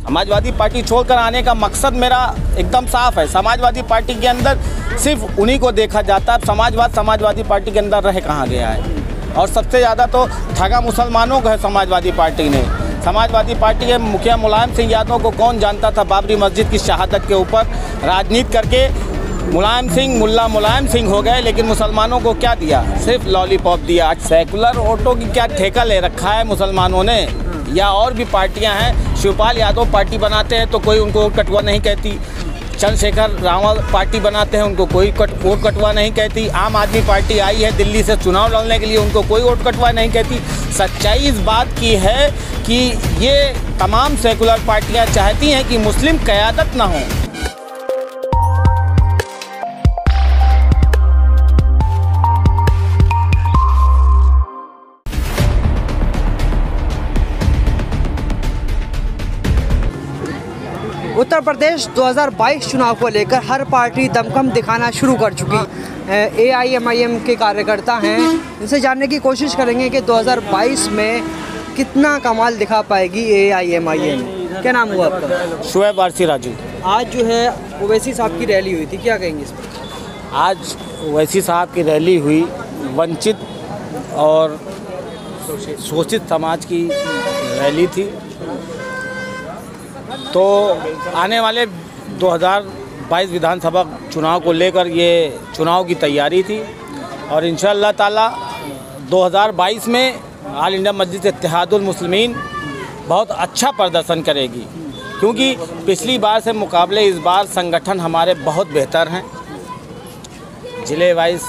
Samajwadi party छोड़कर आने का मकसद मेरा एकदम साफ है। समाजवादी पार्टी के अंदर सिर्फ उन्हीं को देखा जाता है। समाजवादी पार्टी के अंदर रह कहाँ गया है, और सबसे ज़्यादा तो ठगा मुसलमानों को है समाजवादी पार्टी ने। समाजवादी पार्टी के मुखिया मुलायम सिंह यादव को कौन जानता था बाबरी मस्जिद की शहादत के ऊपर। राजनीति करके मुल्ला मुलायम सिंह हो गए, लेकिन मुसलमानों को क्या दिया? सिर्फ लॉलीपॉप दिया। सेकुलर वोटों की क्या ठेका ले रखा है मुसलमानों ने, या और भी पार्टियां हैं। शिवपाल यादव पार्टी बनाते हैं तो कोई उनको वोट कटवा नहीं कहती। चंद्रशेखर रावत पार्टी बनाते हैं, उनको कोई वोट कटवा नहीं कहती। आम आदमी पार्टी आई है दिल्ली से चुनाव लड़ने के लिए, उनको कोई वोट कटवा नहीं कहती। सच्चाई इस बात की है कि ये तमाम सेकुलर पार्टियां चाहती हैं कि मुस्लिम क़यादत ना हो। उत्तर प्रदेश 2022 चुनाव को लेकर हर पार्टी दमखम दिखाना शुरू कर चुकी है। AIMIM के कार्यकर्ता हैं, इनसे जानने की कोशिश करेंगे कि 2022 में कितना कमाल दिखा पाएगी AIMIM। क्या नाम हुआ आपका? शुएब आरसी राजू। आज जो है ओवैसी साहब की रैली हुई थी, क्या कहेंगे इस पर? आज ओवैसी साहब की रैली हुई। वंचित और शोषित समाज की रैली थी। तो आने वाले 2022 विधानसभा चुनाव को लेकर ये चुनाव की तैयारी थी, और इंशाअल्लाह ताला 2022 में ऑल इंडिया मजलिस इत्तेहादुल मुस्लिमीन बहुत अच्छा प्रदर्शन करेगी, क्योंकि पिछली बार से मुकाबले इस बार संगठन हमारे बहुत बेहतर हैं। ज़िले वाइज,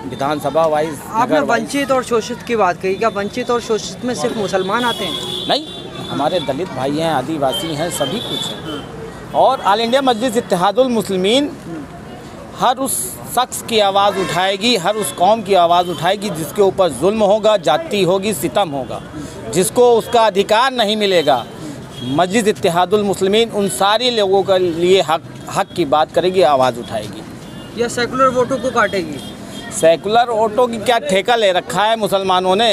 विधानसभा वाइज। आपने वंचित और शोषित की बात कही, क्या वंचित और शोषित में सिर्फ मुसलमान आते हैं? नहीं, हमारे दलित भाई हैं, आदिवासी हैं, सभी कुछ हैं। और ऑल इंडिया मजलिस इत्तेहादुल मुस्लिमीन हर उस शख्स की आवाज़ उठाएगी, हर उस कौम की आवाज़ उठाएगी जिसके ऊपर जुल्म होगा, जाति होगी, सितम होगा, जिसको उसका अधिकार नहीं मिलेगा। मजलिस इत्तेहादुल मुस्लिमीन उन सारे लोगों के लिए हक की बात करेगी, आवाज़ उठाएगी। या सेकुलर वोटों को काटेगी? सेकुलर वोटों की क्या ठेका ले रखा है मुसलमानों ने,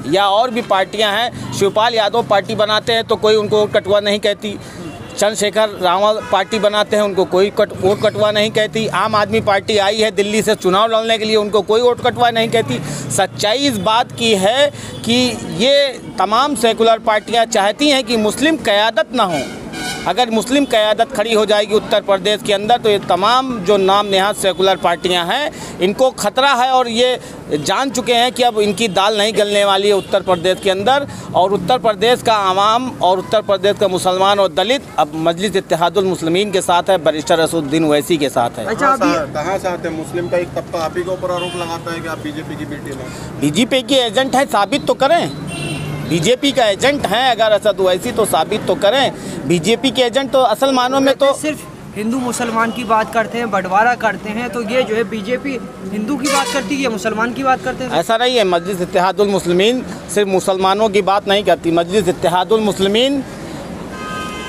या और भी पार्टियां हैं। शिवपाल यादव पार्टी बनाते हैं तो कोई उनको वोट कटवा नहीं कहती। चंद्रशेखर रावत पार्टी बनाते हैं, उनको कोई वोट कटवा नहीं कहती। आम आदमी पार्टी आई है दिल्ली से चुनाव लड़ने के लिए, उनको कोई वोट कटवा नहीं कहती। सच्चाई इस बात की है कि ये तमाम सेकुलर पार्टियां चाहती हैं कि मुस्लिम क़यादत ना हो। अगर मुस्लिम क़यादत खड़ी हो जाएगी उत्तर प्रदेश के अंदर, तो ये तमाम जो नाम नेहाद सेकुलर पार्टियां हैं, इनको ख़तरा है, और ये जान चुके हैं कि अब इनकी दाल नहीं गलने वाली है उत्तर प्रदेश के अंदर। और उत्तर प्रदेश का आवाम और उत्तर प्रदेश का मुसलमान और दलित अब मजलिस इत्तेहादुल मुस्लिमीन के साथ है, बैरिस्टर असदुद्दीन ओवैसी के साथ है। अच्छा, कहाँ से आते हैं? मुस्लिम का एक तबका आप ही के ऊपर आरोप लगाता है कि आप बीजेपी की बेटी हैं। बीजेपी के एजेंट हैं, साबित तो करें। बीजेपी का एजेंट हैं अगर असद ओवैसी, तो साबित तो करें। बीजेपी के एजेंट तो असल मानों में तो सिर्फ हिंदू मुसलमान की बात करते हैं, बंटवारा करते हैं, तो ये जो है बीजेपी हिंदू की बात करती है या मुसलमान की बात करते हैं? ऐसा नहीं है। मजलिस इत्तेहादुल मुस्लिमीन सिर्फ मुसलमानों की बात नहीं करती। मजलिस इत्तेहादुल मुस्लिमीन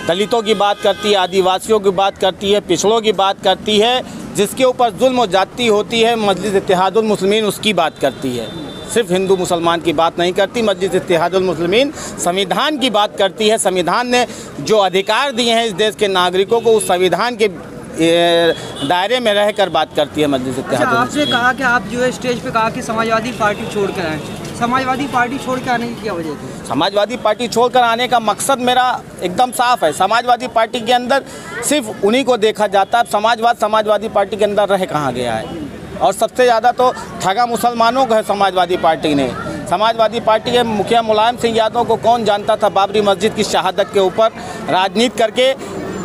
दलितों की बात करती है, आदिवासियों की बात करती है, पिछड़ों की बात करती है। जिसके ऊपर जुल्म और जाति होती है, मजलिस इत्तेहादुल मुस्लिमीन उसकी बात करती है। सिर्फ हिंदू मुसलमान की बात नहीं करती। मजलिस इत्तेहादुल मुस्लिमीन संविधान की बात करती है। संविधान ने जो अधिकार दिए हैं इस देश के नागरिकों को, उस संविधान के दायरे में रहकर बात करती है मजलिस इत्तेहादुल मुस्लिमीन। आपने कहा कि आप जो है स्टेज पे कहा कि समाजवादी पार्टी छोड़ कर आए, समाजवादी पार्टी छोड़ के आने की क्या वजह थी? समाजवादी पार्टी छोड़कर आने का मकसद मेरा एकदम साफ है। समाजवादी पार्टी के अंदर सिर्फ उन्हीं को देखा जाता है। समाजवादी पार्टी के अंदर रह कहाँ गया है, और सबसे ज़्यादा तो ठगा मुसलमानों को है समाजवादी पार्टी ने। समाजवादी पार्टी के मुखिया मुलायम सिंह यादव को कौन जानता था बाबरी मस्जिद की शहादत के ऊपर। राजनीति करके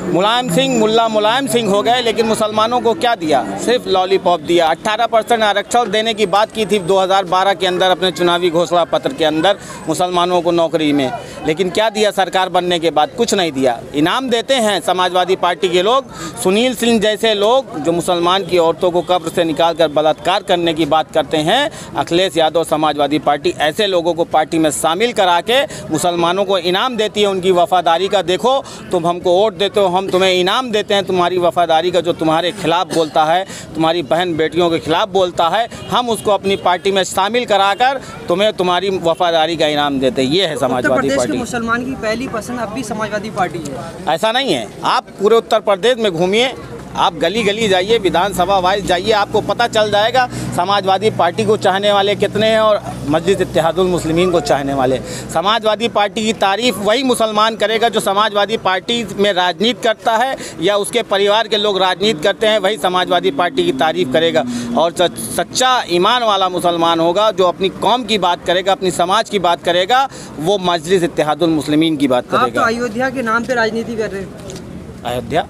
मुल्ला मुलायम सिंह हो गए, लेकिन मुसलमानों को क्या दिया? सिर्फ लॉलीपॉप दिया। 18% आरक्षण देने की बात की थी 2012 के अंदर अपने चुनावी घोषणा पत्र के अंदर मुसलमानों को नौकरी में, लेकिन क्या दिया सरकार बनने के बाद? कुछ नहीं दिया। इनाम देते हैं समाजवादी पार्टी के लोग, सुनील सिंह जैसे लोग जो मुसलमान की औरतों को कब्र से निकाल कर बलात्कार करने की बात करते हैं। अखिलेश यादव समाजवादी पार्टी ऐसे लोगों को पार्टी में शामिल करा के मुसलमानों को इनाम देती है उनकी वफादारी का। देखो तुम हमको वोट देते हो, हम तुम्हें इनाम देते हैं तुम्हारी वफादारी का, जो तुम्हारे खिलाफ बोलता है, तुम्हारी बहन बेटियों के खिलाफ बोलता है, हम उसको अपनी पार्टी में शामिल कराकर तुम्हें तुम्हारी वफादारी का इनाम देते हैं। ये है समाजवादी पार्टी। मुसलमान की पहली पसंद अब भी समाजवादी पार्टी है, ऐसा नहीं है। आप पूरे उत्तर प्रदेश में घूमिए, आप गली गली जाइए, विधानसभा वाइज जाइए, आपको पता चल जाएगा समाजवादी पार्टी को चाहने वाले कितने हैं और मस्जिद इत्तेहादुल मुस्लिमीन को चाहने वाले। समाजवादी पार्टी की तारीफ़ वही मुसलमान करेगा जो समाजवादी पार्टी में राजनीति करता है या उसके परिवार के लोग राजनीति करते हैं, वही समाजवादी पार्टी की तारीफ़ करेगा। और सच्चा ईमान वाला मुसलमान होगा जो अपनी कौम की बात करेगा, अपनी समाज की बात करेगा, वो मस्जिद इत्तेहादुल मुस्लिमीन की बात आप करेगा। तो अयोध्या के नाम पे राजनीति कर रहे हैं। अयोध्या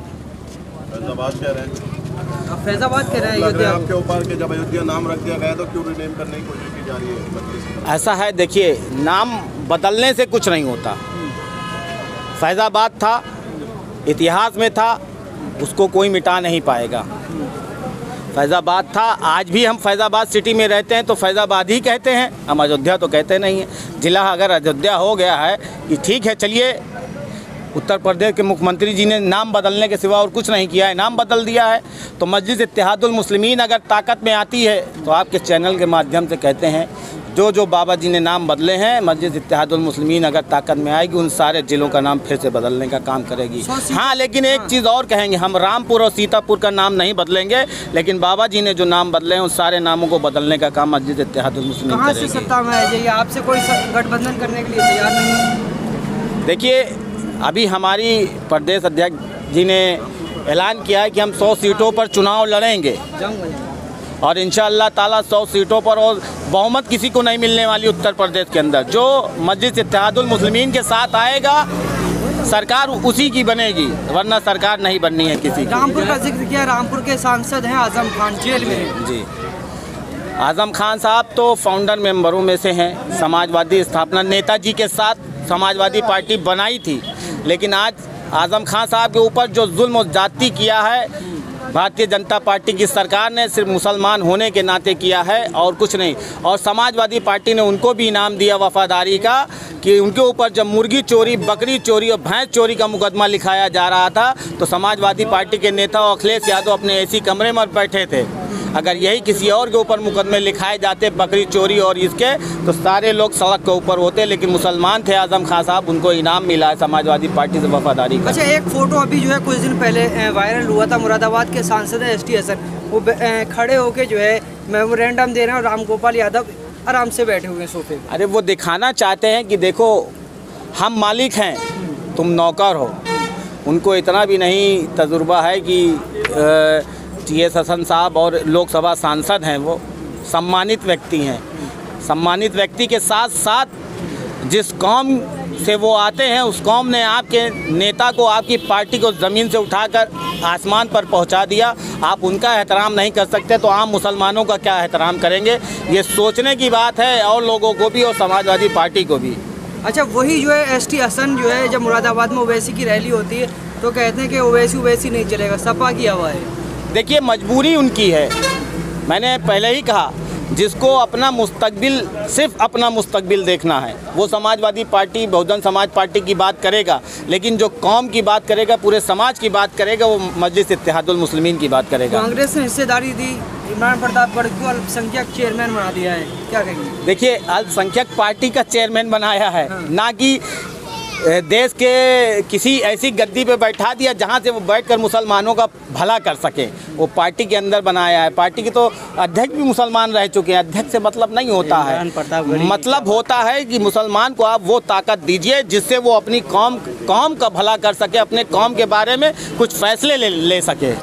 फैजाबाद कह रहे हैं, आप फैजाबाद कह रहे हैं लग रहा है अयोध्या। आपके ऊपर कि जब अयोध्या नाम रख दिया गया तो क्यों रिनेम करने की कोशिश की जा रही है मस्जिद? ऐसा है, देखिए, नाम बदलने से कुछ नहीं होता। फैज़ाबाद था, इतिहास में था, उसको कोई मिटा नहीं पाएगा। फैज़ाबाद था, आज भी हम फैज़ाबाद सिटी में रहते हैं तो फैज़ाबाद ही कहते हैं, हम अयोध्या तो कहते नहीं हैं। ज़िला अगर अयोध्या हो गया है कि ठीक है, चलिए, उत्तर प्रदेश के मुख्यमंत्री जी ने नाम बदलने के सिवा और कुछ नहीं किया है, नाम बदल दिया है। तो मस्जिद इत्तेहादुल मुस्लिमीन अगर ताकत में आती है तो आपके चैनल के माध्यम से कहते हैं, जो बाबा जी ने नाम बदले हैं, मस्जिद इत्तेहादुल मुस्लिमीन अगर ताकत में आएगी, उन सारे ज़िलों का नाम फिर से बदलने का काम करेगी। हाँ, लेकिन एक चीज़ और कहेंगे, हम रामपुर और सीतापुर का नाम नहीं बदलेंगे, लेकिन बाबा जी ने जो नाम बदले हैं उन सारे नामों को बदलने का काम मस्जिद इत्तेहादुल मुस्लिमीन कहाँ से करेगी। सत्ता में आ जाइए, आपसे कोई गठबंधन करने के लिए तैयार नहीं? देखिए, अभी हमारी प्रदेश अध्यक्ष जी ने ऐलान किया है कि हम 100 सीटों पर चुनाव लड़ेंगे और इंशाअल्लाह ताला 100 सीटों पर, और बहुमत किसी को नहीं मिलने वाली उत्तर प्रदेश के अंदर। जो मस्जिद इत्तेहादुल मुस्लिमीन के साथ आएगा सरकार उसी की बनेगी, वरना सरकार नहीं बननी है किसी की। रामपुर का जिक्र किया, रामपुर के सांसद हैं आजम खान, जेल में हैं। जी, आजम खान साहब तो फाउंडर मेंबरों में से हैं। समाजवादी स्थापना नेताजी के साथ समाजवादी पार्टी बनाई थी, लेकिन आज आजम खान साहब के ऊपर जो जुल्म और जाति किया है भारतीय जनता पार्टी की सरकार ने, सिर्फ मुसलमान होने के नाते किया है और कुछ नहीं। और समाजवादी पार्टी ने उनको भी इनाम दिया वफादारी का कि उनके ऊपर जब मुर्गी चोरी, बकरी चोरी और भैंस चोरी का मुकदमा लिखाया जा रहा था तो समाजवादी पार्टी के नेता अखिलेश यादव अपने एसी कमरे में बैठे थे। अगर यही किसी और के ऊपर मुकदमे लिखाए जाते, बकरी चोरी और इसके, तो सारे लोग सड़क के ऊपर होते। लेकिन मुसलमान थे आजम खान साहब, उनको इनाम मिला है समाजवादी पार्टी से वफादारी का। अच्छा, एक फ़ोटो अभी जो है कुछ दिन पहले वायरल हुआ था, मुरादाबाद के सांसद है ST हसन, वो खड़े होके जो है मेमोरेंडम दे रहे हैं और राम गोपाल यादव आराम से बैठे हुए हैं सोफे पे। अरे वो दिखाना चाहते हैं कि देखो, हम मालिक हैं, तुम नौकर हो। उनको इतना भी नहीं तजुर्बा है कि TS हसन साहब और लोकसभा सांसद हैं, वो सम्मानित व्यक्ति हैं। सम्मानित व्यक्ति के साथ साथ जिस कौम से वो आते हैं, उस कौम ने आपके नेता को, आपकी पार्टी को ज़मीन से उठाकर आसमान पर पहुंचा दिया। आप उनका एहतराम नहीं कर सकते तो आम मुसलमानों का क्या एहतराम करेंगे? ये सोचने की बात है, और लोगों को भी और समाजवादी पार्टी को भी। अच्छा, वही जो है ST हसन जो है, जब मुरादाबाद में ओवैसी की रैली होती है तो कहते हैं कि ओवैसी नहीं चलेगा, सपा की हवा है। देखिए, मजबूरी उनकी है। मैंने पहले ही कहा, जिसको अपना मुस्तकबिल, सिर्फ अपना मुस्तकबिल देखना है, वो समाजवादी पार्टी, बहुजन समाज पार्टी की बात करेगा, लेकिन जो कौम की बात करेगा, पूरे समाज की बात करेगा, वो मस्जिद इत्तेहादुल मुस्लिमीन की बात करेगा। कांग्रेस ने हिस्सेदारी दी, इमरान प्रतापगढ़ को अल्पसंख्यक चेयरमैन बना दिया है, क्या कहेंगे? देखिए, अल्पसंख्यक पार्टी का चेयरमैन बनाया है, ना कि देश के किसी ऐसी गद्दी पे बैठा दिया जहां से वो बैठकर मुसलमानों का भला कर सके। वो पार्टी के अंदर बनाया है। पार्टी के तो अध्यक्ष भी मुसलमान रह चुके हैं। अध्यक्ष से मतलब नहीं होता है, मतलब होता है कि मुसलमान को आप वो ताकत दीजिए जिससे वो अपनी कौम का भला कर सके, अपने कौम के बारे में कुछ फैसले ले सके।